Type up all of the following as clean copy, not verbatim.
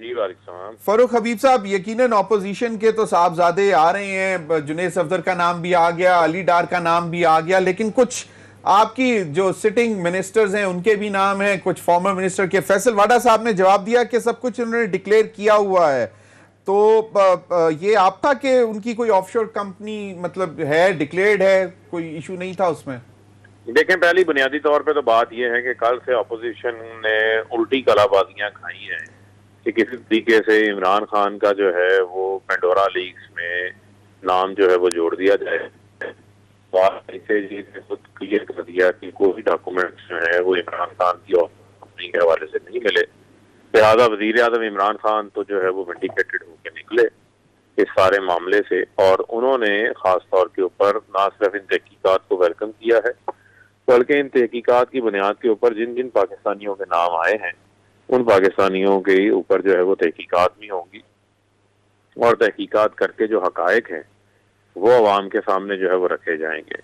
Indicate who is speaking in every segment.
Speaker 1: جی وعلیکم السلام۔
Speaker 2: فاروق حبیب صاحب، یقیناً اپوزیشن کے تو صاحبزادے آ رہے ہیں، جنید صفدر کا نام بھی آ گیا، علی ڈار کا نام بھی آ گیا، لیکن کچھ آپ کی جو سٹنگ منسٹرز ہیں ان کے بھی نام ہیں، کچھ فارمر منسٹر کے۔ فیصل واڈا صاحب نے جواب دیا کہ سب کچھ انہوں نے ڈکلیئر کیا ہوا ہے، تو یہ آپ تھا کہ ان کی کوئی آف شور کمپنی مطلب ہے، ڈکلیئرڈ ہے، کوئی ایشو نہیں تھا اس میں؟
Speaker 1: دیکھیں، پہلی بنیادی طور پہ تو بات یہ ہے کہ کل سے اپوزیشن نے الٹی کلا بازیاں کھائی ہیں کہ کسی طریقے سے عمران خان کا جو ہے وہ پینڈورا لیکس میں نام جو ہے وہ جوڑ دیا جائے۔ جی نے خود کلیئر کر دیا کہ کوئی ڈاکومنٹس جو ہے وہ عمران خان کی کمپنی کے حوالے سے نہیں ملے، لہٰذا وزیر اعظم عمران خان تو جو ہے وہ ونڈیکیٹڈ ہو کے نکلے اس سارے معاملے سے، اور انہوں نے خاص طور کے اوپر نہ صرف ان تحقیقات کو ویلکم کیا ہے بلکہ ان تحقیقات کی بنیاد کے اوپر جن جن پاکستانیوں کے نام آئے ہیں ان پاکستانیوں کے اوپر جو ہے وہ تحقیقات بھی ہوں گی، اور تحقیقات کر کے جو حقائق ہیں وہ عوام کے سامنے جو ہے وہ رکھے جائیں گے۔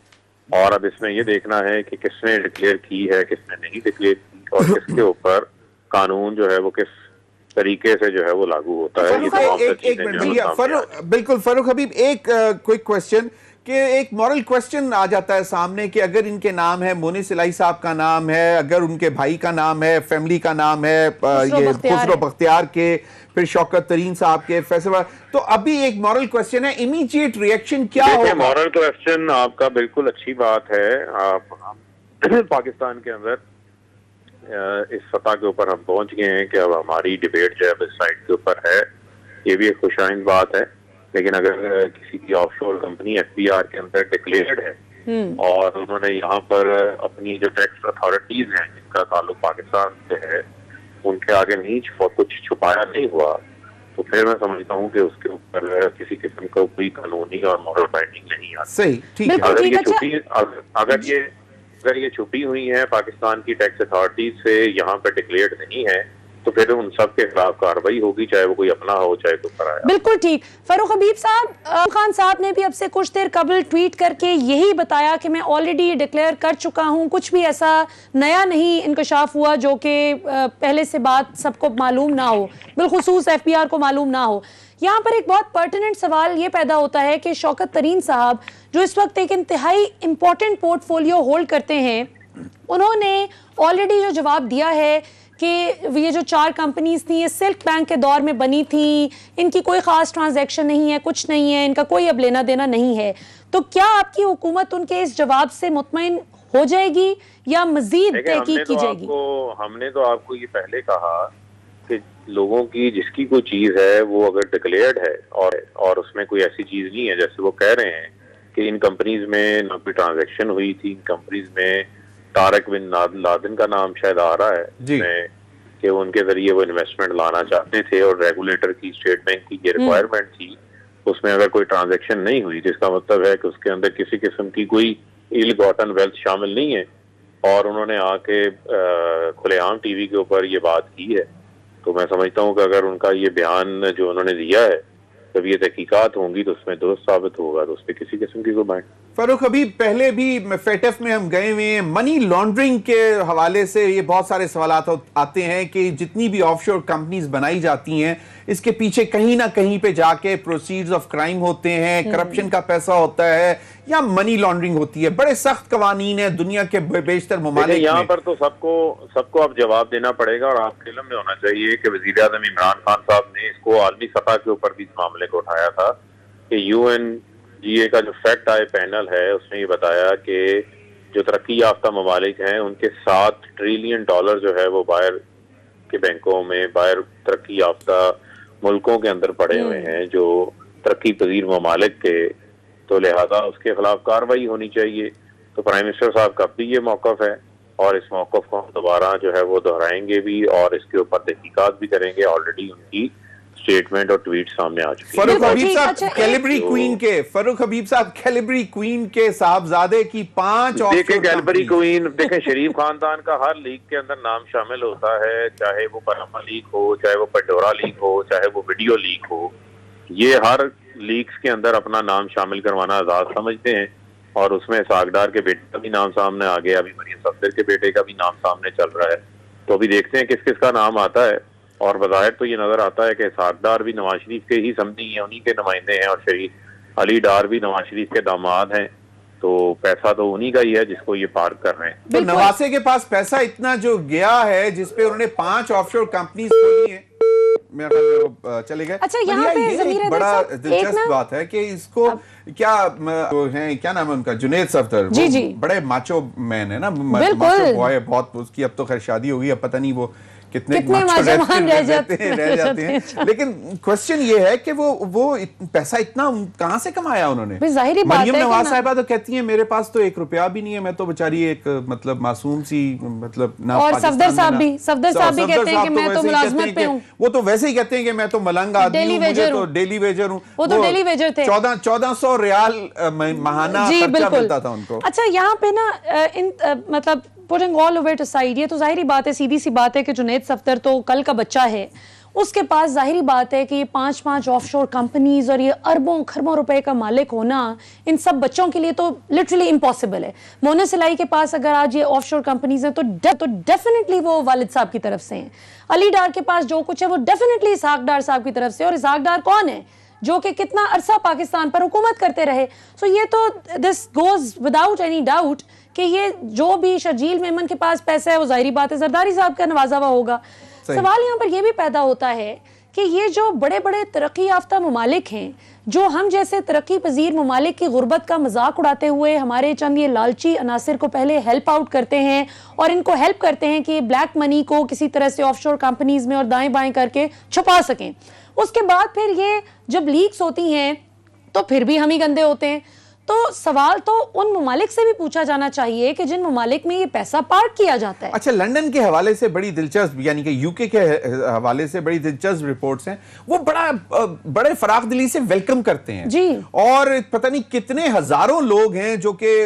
Speaker 1: اور اب اس میں یہ دیکھنا ہے کہ کس نے ڈکلیئر کی ہے، کس نے نہیں ڈکلیئر کی، اور کس کے اوپر قانون جو ہے وہ کس طریقے سے جو ہے وہ لاگو ہوتا ہے۔ یہ تمام چیزیں جو ہے
Speaker 2: بالکل فاروق حبیب، ایک کوئک کویسچن کہ ایک مورل کویسچن آ جاتا ہے سامنے کہ اگر ان کے نام ہے، مونس الہی صاحب کا نام ہے، اگر ان کے بھائی کا نام ہے، فیملی کا نام ہے، یہ خسرو بختیار کے، پھر شوکت ترین صاحب کے، فیصل، تو ابھی ایک مورل کویسچن ہے، امیجیٹ ریئیکشن کیا ہوگا؟
Speaker 1: مورل کویسچن آپ کا بالکل اچھی بات ہے۔ پاکستان کے اندر اس سطح کے اوپر ہم پہنچ گئے ہیں کہ اب ہماری ڈیبیٹ جو ہے اس سائٹ کے اوپر ہے، یہ بھی ایک خوش آئند بات ہے۔ لیکن اگر کسی کی آف شور کمپنی ایف بی آر کے اندر ڈکلیئرڈ ہے اور انہوں نے یہاں پر اپنی جو ٹیکس اتھارٹیز ہیں جن کا تعلق پاکستان سے ہے ان کے آگے نہیں کچھ چھپایا نہیں ہوا، تو پھر میں سمجھتا ہوں کہ اس کے اوپر کسی قسم کا کوئی قانونی اور مورل بائنڈنگ نہیں آتی۔
Speaker 2: صحیح، ٹھیک ہے۔
Speaker 1: اگر یہ چھپی ہوئی ہیں پاکستان کی ٹیکس اتھارٹیز سے، یہاں پہ ڈکلیئرڈ نہیں ہے، تو پھر ان سب کے خلاف کارروائی ہوگی، چاہے وہ کوئی اپنا ہو چاہے کوئی پرایا۔
Speaker 3: بالکل ٹھیک۔ فاروق حبیب صاحب، خان صاحب نے بھی اب سے کچھ دیر قبل ٹویٹ کر کے یہی بتایا کہ میں آلریڈی ڈکلیئر کر چکا ہوں، کچھ بھی ایسا نیا نہیں انکشاف ہوا جو کہ پہلے سے بات سب کو معلوم نہ ہو، بالخصوص ایف بی آر کو معلوم نہ ہو۔ یہاں پر ایک بہت پرٹیننٹ سوال یہ پیدا ہوتا ہے کہ شوکت ترین صاحب جو اس وقت ایک انتہائی امپورٹنٹ پورٹ فولیو ہولڈ کرتے ہیں، انہوں نے آلریڈی جو جواب دیا ہے کہ یہ جو 4 کمپنیز تھیں یہ سلک بینک کے دور میں بنی تھیں، ان کی کوئی خاص ٹرانزیکشن نہیں ہے، کچھ نہیں ہے، ان کا کوئی اب لینا دینا نہیں ہے، تو کیا آپ کی حکومت ان کے اس جواب سے مطمئن ہو جائے گی یا مزید تحقیق کی جائے گی؟
Speaker 1: ہم نے تو آپ کو یہ پہلے کہا کہ لوگوں کی جس کی کوئی چیز ہے وہ اگر ڈکلیئرڈ ہے اور اس میں کوئی ایسی چیز نہیں ہے جیسے وہ کہہ رہے ہیں کہ ان کمپنیز میں نہ کوئی ٹرانزیکشن ہوئی تھی، ان کمپنیز میں طارق بن لادن کا نام شاید آ رہا ہے کہ ان کے ذریعے وہ انویسٹمنٹ لانا چاہتے تھے اور ریگولیٹر کی، اسٹیٹ بینک کی یہ ریکوائرمنٹ تھی، اس میں اگر کوئی ٹرانزیکشن نہیں ہوئی جس کا مطلب ہے کہ اس کے اندر کسی قسم کی کوئی ایل گاٹن ویلتھ شامل نہیں ہے، اور انہوں نے آ کے کھلے عام ٹی وی کے اوپر یہ بات کی ہے، تو میں سمجھتا ہوں کہ اگر ان کا یہ بیان جو انہوں نے دیا ہے جب یہ تحقیقات ہوں گی تو اس میں درست ثابت ہوگا، تو اس پہ کسی قسم کی کوئی بات۔
Speaker 2: فاروق حبیب، پہلے بھی فیٹف میں ہم گئے ہوئے ہیں، منی لانڈرنگ کے حوالے سے یہ بہت سارے سوالات آتے ہیں کہ جتنی بھی آف شور کمپنیز بنائی جاتی ہیں اس کے پیچھے کہیں نہ کہیں پہ جا کے پروسیڈز آف کرائم ہوتے ہیں، کرپشن کا پیسہ ہوتا ہے یا منی لانڈرنگ ہوتی ہے۔ بڑے سخت قوانین ہیں دنیا کے بیشتر ممالک میں۔
Speaker 1: یہاں پر تو سب کو اب جواب دینا پڑے گا، اور آپ کے علم میں ہونا چاہیے کہ وزیر اعظم عمران خان صاحب نے اس کو عالمی سطح کے اوپر بھی اس معاملے کو اٹھایا تھا کہ یو این جی اے کا جو فیکٹ آئے پینل ہے اس نے یہ بتایا کہ جو ترقی یافتہ ممالک ہیں ان کے $7 ٹریلین جو ہے وہ باہر کے بینکوں میں، باہر ترقی یافتہ ملکوں کے اندر پڑے ہوئے ہیں جو ترقی پذیر ممالک کے، تو لہذا اس کے خلاف کارروائی ہونی چاہیے۔ تو پرائم منسٹر صاحب کا بھی یہ موقف ہے، اور اس موقف کو ہم دوبارہ جو ہے وہ دہرائیں گے بھی، اور اس کے اوپر تحقیقات بھی کریں گے۔ آلریڈی ان کی سٹیٹمنٹ اور ٹویٹ سامنے آ چکی ہے۔
Speaker 2: فاروق حبیب صاحب کیلیبری کوئین کے صاحبزادے کی 5
Speaker 1: دیکھیں کیلیبری کوئین، دیکھیں شریف خاندان کا ہر لیگ کے اندر نام شامل ہوتا ہے، چاہے وہ پاناما لیگ ہو، چاہے وہ پینڈورا لیگ ہو، چاہے وہ ویڈیو لیگ ہو، یہ ہر لیگز کے اندر اپنا نام شامل کروانا آزاد سمجھتے ہیں، اور اس میں اسحاق ڈار کے بیٹے کا بھی نام سامنے آ گیا، ابھی مریم صفدر کے بیٹے کا بھی نام سامنے چل رہا ہے، تو ابھی دیکھتے ہیں کس کس کا نام آتا ہے۔ اور بظاہر تو یہ نظر آتا ہے کہ اسحاق ڈار بھی نواز شریف کے ہی سمجھی ہیں، انہی کے نمائندے ہیں، اور شریف علی ڈار بھی نواز شریف کے داماد ہیں، تو پیسہ تو انہی کا ہی ہے جس کو یہ پارک کر رہے ہیں۔
Speaker 2: تو نواسے کے پاس پیسہ اتنا جو گیا ہے جس پہ انہوں نے 5 آف شور کمپنیز کھولی ہیں، میرا خیال ہے وہ چلے گئے۔
Speaker 3: اچھا یہاں پہ
Speaker 2: یہ ایک بڑا دلچسپ بات ہے کہ اس کو کیا نام ہے ان کا، جنید صفدر، بڑے ماچو مین ہے نا، ماچو بوائے بہت، اس کی اب تو خیر شادی ہوگی، اب پتہ نہیں وہ کتنے رہ جاتے ہیں، لیکن کوسچن یہ ہے کہ وہ پیسہ اتنا کہاں سے کمایا انہوں نے؟ مریم نواز صاحبہ تو کہتی ہیں میرے پاس تو 1 روپیہ بھی نہیں ہے، میں تو بیچاری ایک مطلب معصوم سی، مطلب
Speaker 3: اور صفدر صاحب بھی کہتے ہیں کہ میں تو ملازمت پہ ہوں،
Speaker 2: وہ تو ویسے ہی کہتے ہیں کہ میں تو ملنگ آدمی ہوں، مجھے تو ڈیلی ویجر ہوں،
Speaker 3: وہ تو ڈیلی ویجر تھے،
Speaker 2: 1400 ریال ماہانہ خرچہ ملتا تھا ان کو۔
Speaker 3: اچھا یہاں پہ نا مطلب putting all of it aside، یہ تو ظاہری بات ہے، سیدھی سی بات ہے کہ جنید صفدر تو کل کا بچہ ہے، اس کے پاس ظاہری بات ہے کہ یہ 5 آف شور کمپنیز اور یہ اربوں خربوں روپے کا مالک ہونا ان سب بچوں کے لیے تو لٹرلی امپاسبل ہے۔ مونس الہی کے پاس اگر آج یہ آف شور کمپنیز ہیں تو ڈیفینیٹلی وہ والد صاحب کی طرف سے ہیں۔ علی ڈار کے پاس جو کچھ ہے وہ ڈیفینیٹلی اسحاق ڈار صاحب کی طرف سے، اور اسحاق ڈار کون ہے جو کہ کتنا عرصہ پاکستان پر حکومت کرتے رہے، سو یہ تو this goes without any doubt کہ یہ جو بھی شرجیل میمن کے پاس پیسہ ہے وہ ظاہری بات ہے زرداری صاحب کا نوازا ہوا ہوگا۔ سوال یہاں پر یہ بھی پیدا ہوتا ہے کہ یہ جو بڑے بڑے ترقی یافتہ ممالک ہیں، جو ہم جیسے ترقی پذیر ممالک کی غربت کا مذاق اڑاتے ہوئے ہمارے چند یہ لالچی عناصر کو پہلے ہیلپ آؤٹ کرتے ہیں اور ان کو ہیلپ کرتے ہیں کہ بلیک منی کو کسی طرح سے آف شور کمپنیز میں اور دائیں بائیں کر کے چھپا سکیں، اس کے بعد پھر یہ جب لیکس ہوتی ہیں تو پھر بھی ہم ہی گندے ہوتے ہیں۔ تو سوال تو ان ممالک سے بھی پوچھا جانا چاہیے کہ جن ممالک میں یہ پیسہ پارک کیا جاتا ہے۔
Speaker 2: اچھا لنڈن کے حوالے سے بڑی دلچسپ، یعنی کہ یو کے حوالے سے بڑی دلچسپ رپورٹس ہیں، وہ بڑے فراخ دلی سے ویلکم کرتے ہیں
Speaker 3: جی،
Speaker 2: اور پتہ نہیں کتنے ہزاروں لوگ ہیں جو کہ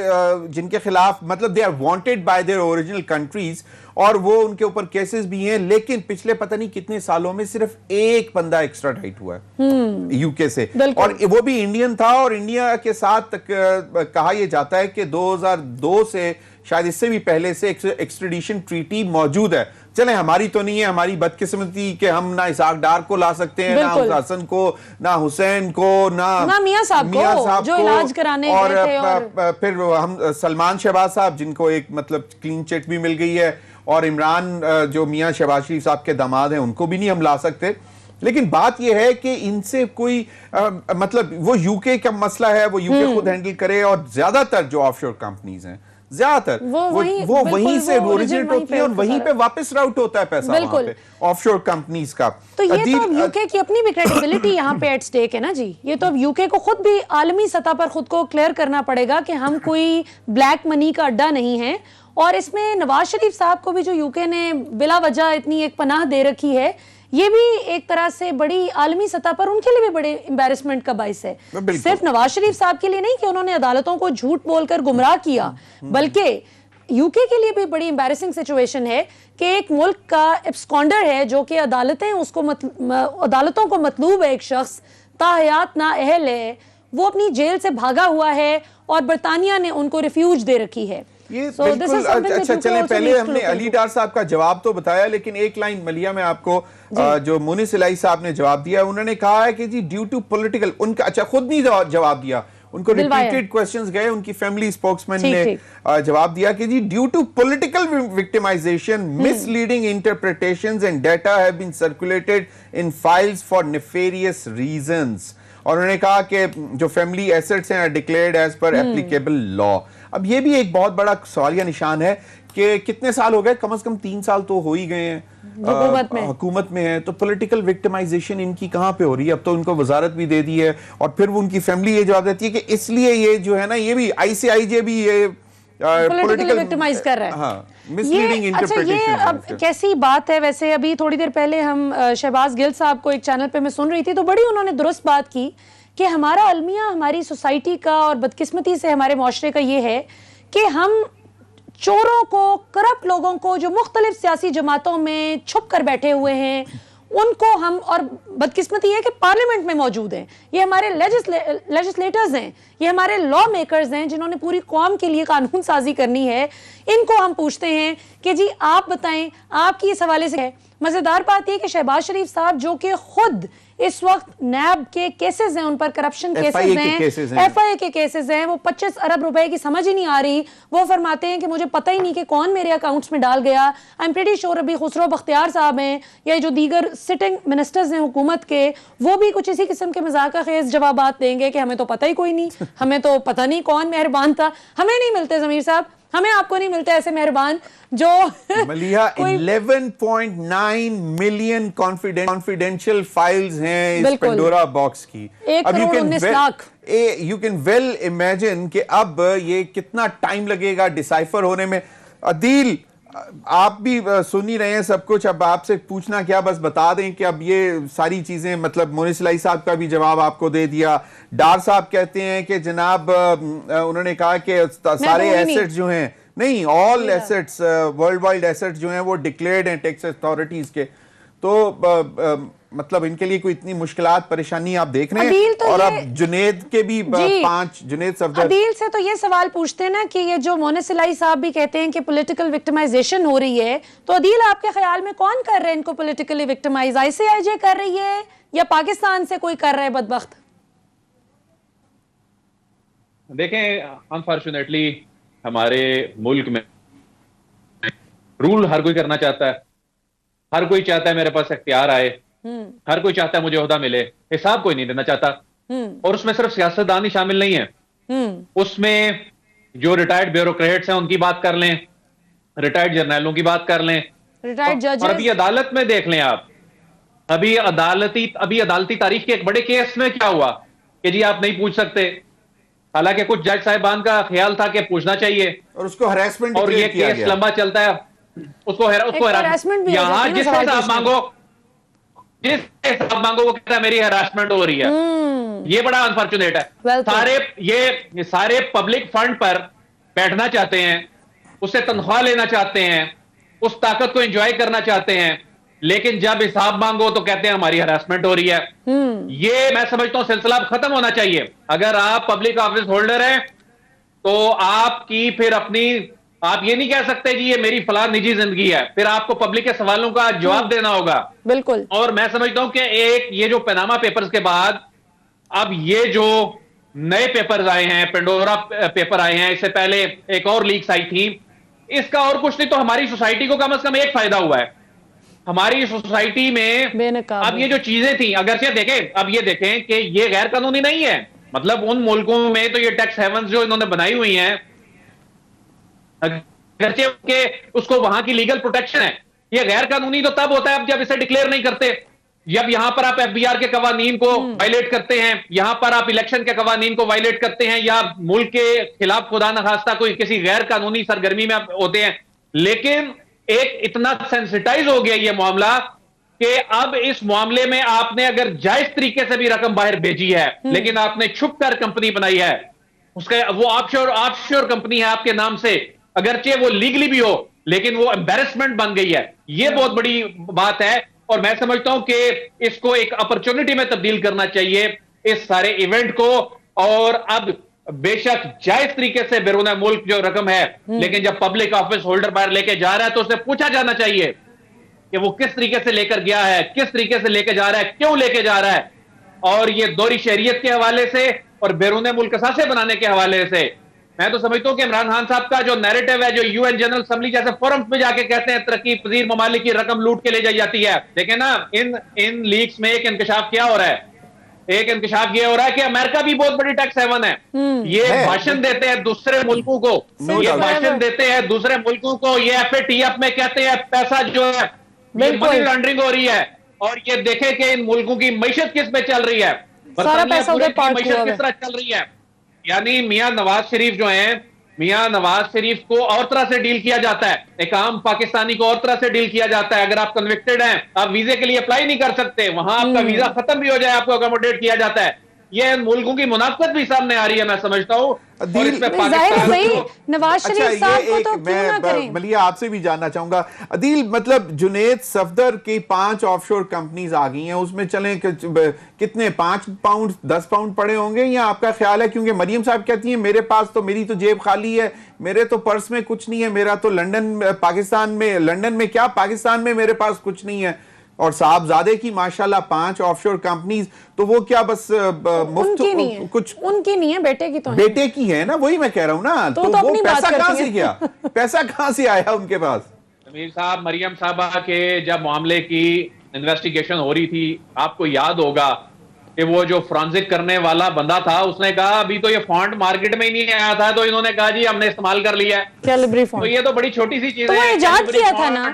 Speaker 2: جن کے خلاف مطلب they are wanted by their original countries, اور وہ ان کے اوپر کیسز بھی ہیں، لیکن پچھلے پتہ نہیں کتنے سالوں میں صرف ایک بندہ ایکسٹراڈائٹ ہوا ہے یو کے سے، اور وہ بھی انڈین تھا، اور انڈیا کے ساتھ کہا یہ جاتا ہے کہ 2002 سے شاید اس سے بھی پہلے سے ایکسٹریڈیشن ٹریٹی موجود ہے۔ چلیں ہماری تو نہیں ہے، ہماری بدقسمتی کہ ہم نہ اسحاق ڈار کو لا سکتے ہیں، نہ حسن کو، نہ حسین کو، نہ
Speaker 3: میاں صاحب کو جو علاج کرانے گئے تھے،
Speaker 2: اور پھر ہم سلمان شہباز صاحب جن کو ایک مطلب کلین چٹ بھی مل گئی ہے، اور عمران جو میاں شہباز شریف صاحب کے داماد ہیں ان کو بھی نہیں ہم لا سکتے۔ لیکن بات یہ ہے کہ ان سے کوئی مطلب وہ یو کے کا مسئلہ ہے، وہ یو کے خود ہینڈل کرے، اور زیادہ تر جو آف شور کمپنیز ہیں زیادہ تر وہ وہیں سے اوریجنیٹ ہوتی ہیں اور وہیں پہ واپس راؤٹ ہوتا ہے پیسہ وہاں پہ آف شور کمپنیز کا۔
Speaker 3: تو یہ تو اب یو کے کی اپنی بھی کریڈیبلٹی یہاں پہ ایٹ سٹیک ہے نا جی، یہ تو اب یو کے کو خود بھی عالمی سطح پر خود کو کلیئر کرنا پڑے گا کہ ہم کوئی بلیک منی کا اڈا نہیں ہے، اور اس میں نواز شریف صاحب کو بھی جو یو کے نے بلا وجہ اتنی ایک پناہ دے رکھی ہے، یہ بھی ایک طرح سے بڑی عالمی سطح پر ان کے لیے بھی بڑے امبیرسمنٹ کا باعث ہے، صرف نواز شریف صاحب کے لیے نہیں کہ انہوں نے عدالتوں کو جھوٹ بول کر گمراہ کیا، بلکہ یو کے لیے بھی بڑی امبیرسنگ سچویشن ہے کہ ایک ملک کا ایبسکونڈر ہے جو کہ عدالتوں کو مطلوب ہے، ایک شخص تاحیات نااہل ہے، وہ اپنی جیل سے بھاگا ہوا ہے اور برطانیہ نے ان کو ریفیوج دے رکھی ہے۔
Speaker 2: یہ بالکل اچھا چلیں پہلے ہم نے علی ڈار صاحب کا جواب تو بتایا، لیکن ایک لائن ملیہ میں آپ کو جو مونس الہی صاحب نے جواب دیا، انہوں نے کہا ہے کہ جی ڈیو ٹو پولیٹیکل، ان کا اچھا خود نہیں جواب دیا، ان کو ریپیٹڈ کوسچنز گئے، ان کی فیملی سپوکسمین نے جواب دیا کہ جی due to political victimisation misleading interpretations and data have been circulated in files for nefarious reasons, اور انہوں نے کہا کہ جو فیملی ایسٹس ہیں declared as per applicable law. اب یہ بھی ایک بہت بڑا سوالیہ نشان ہے کہ کتنے سال ہو گئے، کم از کم 3 سال تو ہو ہی گئے ہیں حکومت میں ہے، تو پولیٹیکل وکٹمائزیشن ان کی کہاں پہ ہو رہی ہے؟ اب تو ان کو وزارت بھی دے دی ہے، اور پھر وہ ان کی فیملی یہ جواب دیتی ہے کہ اس لیے یہ جو ہے نا، یہ بھی ICIJ بھی یہ
Speaker 3: پولیٹیکل وکٹمائز کر رہا ہے۔ اچھا یہ اب کیسی بات ہے، ویسے ابھی تھوڑی دیر پہلے ہم شہباز گل صاحب کو ایک چینل پہ میں سن رہی تھی، تو بڑی انہوں نے درست بات کی کہ ہمارا المیہ ہماری سوسائٹی کا اور بدقسمتی سے ہمارے معاشرے کا یہ ہے کہ ہم چوروں کو، کرپٹ لوگوں کو جو مختلف سیاسی جماعتوں میں چھپ کر بیٹھے ہوئے ہیں، ان کو ہم، اور بدقسمتی یہ ہے کہ پارلیمنٹ میں موجود ہیں، یہ ہمارے لیجسلیٹرز ہیں، یہ ہمارے لا میکرز ہیں جنہوں نے پوری قوم کے لیے قانون سازی کرنی ہے، ان کو ہم پوچھتے ہیں کہ جی آپ بتائیں آپ کی اس حوالے سے ہے، مزیدار بات یہ کہ شہباز شریف صاحب جو کہ خود اس وقت نیب کے کیسز ہیں, ان پر کرپشن کیسز ہیں, ایف آئی اے کے کیسز ہیں, وہ 25 ارب روپے کی سمجھ ہی نہیں آ رہی, وہ فرماتے ہیں کہ مجھے پتہ ہی نہیں کہ کون میرے اکاؤنٹس میں ڈال گیا. آئی ایم پریٹی شور ابھی خسرو بختیار صاحب ہیں یا جو دیگر سٹنگ منسٹرز ہیں حکومت کے, وہ بھی کچھ اسی قسم کے مذاکرہ خیز جوابات دیں گے کہ ہمیں تو پتہ ہی کوئی نہیں, ہمیں تو پتہ نہیں کون مہربان تھا. ہمیں نہیں ملتے ضمیر صاحب, ہمیں آپ کو نہیں ملتے ایسے مہربان جو
Speaker 2: ملیحہ 11.9 ملین کانفیڈینشیل فائلز ہیں اس پینڈورا باکس کی.
Speaker 3: 1.19
Speaker 2: یو کین ویل امیجن کہ اب یہ کتنا ٹائم لگے گا ڈیسائفر ہونے میں. عدیل آپ بھی سن ہی رہے ہیں سب کچھ, اب آپ سے پوچھنا کیا, بس بتا دیں کہ اب یہ ساری چیزیں مطلب مونس الہی صاحب کا بھی جواب آپ کو دے دیا. ڈار صاحب کہتے ہیں کہ جناب انہوں نے کہا کہ سارے ایسٹس جو ہیں, نہیں all assets worldwide assets جو ہیں وہ ڈکلیئرڈ ہیں ٹیکس اتھارٹیز کے, تو مطلب ان کے لیے کوئی اتنی مشکلات پریشانی آپ دیکھ رہے ہیں. اور اب جنید کے بھی 5 جنید صفدر
Speaker 3: عدیل سے تو یہ سوال پوچھتے ہیں نا کہ یہ جو مونس الہی صاحب بھی کہتے ہیں کہ پولیٹیکل وکٹمائزیشن ہو رہی ہے, تو عدیل آپ کے خیال میں کون کر رہے ہیں ان کو پولیٹیکلی وکٹمائز؟ ICIJ کر رہی ہے یا پاکستان سے کوئی کر رہا ہے بدبخت؟
Speaker 4: دیکھیں انفارچونیٹلی ہمارے ملک میں رول ہر کوئی کرنا چاہتا ہے, ہر کوئی چاہتا ہے میرے پاس اختیار آئے, ہر کوئی چاہتا ہے مجھے عہدہ ملے, حساب کوئی نہیں دینا چاہتا. اور اس میں صرف سیاستدان ہی شامل نہیں ہیں, اس میں جو ریٹائرڈ بیوروکریٹس ہیں ان کی بات کر لیں, ریٹائرڈ جرنیلوں کی بات کر لیں, اور ابھی عدالت میں دیکھ لیں آپ, ابھی عدالتی تاریخ کے ایک بڑے کیس میں کیا ہوا کہ جی آپ نہیں پوچھ سکتے, حالانکہ کچھ جج صاحبان کا خیال تھا کہ پوچھنا چاہیے,
Speaker 2: اور اس کو ہراسمنٹ
Speaker 4: اور یہ کیس لمبا چلتا ہے, اس کو یہاں جس سے آپ مانگو وہ کہتا ہے میری ہراسمنٹ ہو رہی ہے. یہ بڑا انفارچونیٹ ہے. یہ سارے پبلک فنڈ پر بیٹھنا چاہتے ہیں, اس سے تنخواہ لینا چاہتے ہیں, اس طاقت کو انجوائے کرنا چاہتے ہیں, لیکن جب حساب مانگو تو کہتے ہیں ہماری ہراسمنٹ ہو رہی ہے. یہ میں سمجھتا ہوں سلسلہ ختم ہونا چاہیے. اگر آپ پبلک آفس ہولڈر ہیں تو آپ کی پھر آپ یہ نہیں کہہ سکتے جی یہ میری فلاں نجی زندگی ہے, پھر آپ کو پبلک کے سوالوں کا جواب دینا ہوگا.
Speaker 3: بالکل.
Speaker 4: اور میں سمجھتا ہوں کہ یہ جو پیناما پیپرز کے بعد اب یہ جو نئے پیپرز آئے ہیں, پینڈورا پیپر آئے ہیں, اس سے پہلے ایک اور لیکس آئی تھی, اس کا اور کچھ نہیں تو ہماری سوسائٹی کو کم از کم ایک فائدہ ہوا ہے. ہماری سوسائٹی میں اب یہ جو چیزیں تھیں, اگرچہ اب یہ دیکھیں کہ یہ غیر قانونی نہیں ہے, مطلب ان ملکوں میں تو یہ ٹیکس ہیونز جو انہوں نے بنائی ہوئی ہیں, اگرچہ کہ اس کو وہاں کی لیگل پروٹیکشن ہے, یہ غیر قانونی تو تب ہوتا ہے اب جب اسے ڈکلیئر نہیں کرتے, جب یہاں پر آپ FBR کے قوانین کو وائلیٹ کرتے ہیں, یہاں پر آپ الیکشن کے قوانین کو وائلیٹ کرتے ہیں, یا ملک کے خلاف خدا نخواستہ کوئی کسی غیر قانونی سرگرمی میں ہوتے ہیں. لیکن ایک اتنا سینسٹائز ہو گیا یہ معاملہ کہ اب اس معاملے میں آپ نے اگر جائز طریقے سے بھی رقم باہر بھیجی ہے لیکن آپ نے چھپ کر کمپنی بنائی ہے, اس کا وہ آف شور کمپنی ہے آپ کے نام سے, اگرچہ وہ لیگلی بھی ہو لیکن وہ امبیرسمنٹ بن گئی ہے. یہ بہت بڑی بات ہے, اور میں سمجھتا ہوں کہ اس کو ایک اپرچونٹی میں تبدیل کرنا چاہیے اس سارے ایونٹ کو. اور اب بے شک جائز طریقے سے بیرون ملک جو رقم ہے, لیکن جب پبلک آفس ہولڈر باہر لے کے جا رہا ہے تو اسے پوچھا جانا چاہیے کہ وہ کس طریقے سے لے کر گیا ہے, کس طریقے سے لے کے جا رہا ہے, کیوں لے کے جا رہا ہے. اور یہ دوہری شہریت کے حوالے سے اور بیرون ملک اثاثے بنانے کے حوالے سے میں تو سمجھتا ہوں کہ عمران خان صاحب کا جو نیریٹو ہے, جو UN جنرل اسمبلی جیسے فورمز میں جا کے کہتے ہیں ترقی پذیر ممالک کی رقم لوٹ کے لے جائی جاتی ہے, دیکھیں نا ان لیکس میں ایک انکشاف کیا ہو رہا ہے, ایک انکشاف یہ ہو رہا ہے کہ امریکہ بھی بہت بڑی ٹیکس ہیون ہے. یہ بھاشن دیتے ہیں دوسرے ملکوں کو, یہ بھاشن دیتے ہیں دوسرے ملکوں کو, یہ FATF میں کہتے ہیں پیسہ جو ہے منی لانڈرنگ ہو رہی ہے. اور یہ دیکھیں کہ ان ملکوں کی معیشت کس میں چل رہی ہے, برطانیہ پورے کی معیشت کس طرح چل رہی ہے. یعنی میاں نواز شریف جو ہیں, میاں نواز شریف کو اور طرح سے ڈیل کیا جاتا ہے, ایک عام پاکستانی کو اور طرح سے ڈیل کیا جاتا ہے. اگر آپ کنوکٹڈ ہیں آپ ویزے کے لیے اپلائی نہیں کر سکتے, وہاں آپ کا ویزا ختم بھی ہو جائے آپ کو اکوموڈیٹ کیا جاتا ہے. یہ ملکوں کی منافقت بھی سامنے آ رہی ہے میں سمجھتا ہوں. اور اس میں
Speaker 3: نواز شریف صاحب کو تو کیوں نہ کریں.
Speaker 2: ملیحہ آپ سے بھی جاننا چاہوں گا عدیل, مطلب جنید صفدر کی 5 آف شور کمپنیز آ گئی ہیں, اس میں چلیں کتنے 5 پاؤنڈ 10 پاؤنڈ پڑے ہوں گے, یا آپ کا خیال ہے, کیونکہ مریم صاحب کہتی ہیں میرے پاس تو میری تو جیب خالی ہے, میرے تو پرس میں کچھ نہیں ہے, میرا تو لندن میں کیا پاکستان میں میرے پاس کچھ نہیں ہے. اور صاحبزادے کی ماشاءاللہ 5 آف شور کمپنیز, تو وہ کیا بس مفت کچھ
Speaker 3: ان کی نہیں ہے, بیٹے کی تو ہے.
Speaker 2: بیٹے کی ہے نا, وہی میں کہہ رہا ہوں نا. تو وہ پیسہ کہاں سے گیا, پیسہ کہاں سے آیا ان کے پاس؟
Speaker 4: امیر صاحب, مریم صاحبہ کے جب معاملے کی انویسٹیگیشن ہو رہی تھی, آپ کو یاد ہوگا کہ وہ جو فرانزک کرنے والا بندہ تھا اس نے کہا ابھی تو یہ فونٹ مارکیٹ میں ہی نہیں آیا تھا, تو انہوں نے کہا جی ہم نے استعمال کر لیا ہے.
Speaker 3: کیلیبری فونٹ,
Speaker 4: تو یہ تو بڑی چھوٹی سی چیز ہے.
Speaker 3: تو وہ ایجاد کیا تھا نا,